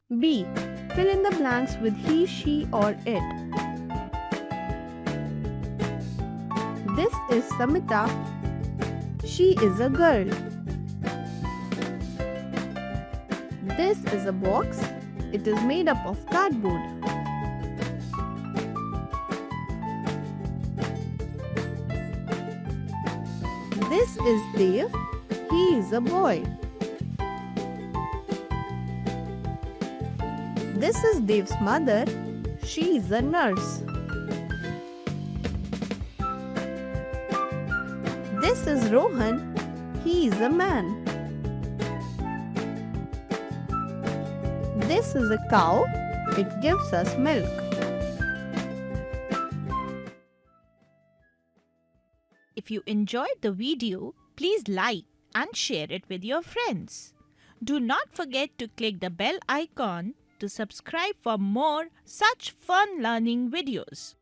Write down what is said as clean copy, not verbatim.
B. Fill in the blanks with he, she or it. This is Samita. She is a girl. This is a box. It is made up of cardboard. This is Dave. He is a boy. This is Dave's mother. She is a nurse. This is Rohan. He is a man. This is a cow. It gives us milk. If you enjoyed the video, please like and share it with your friends. Do not forget to click the bell icon to subscribe for more such fun learning videos.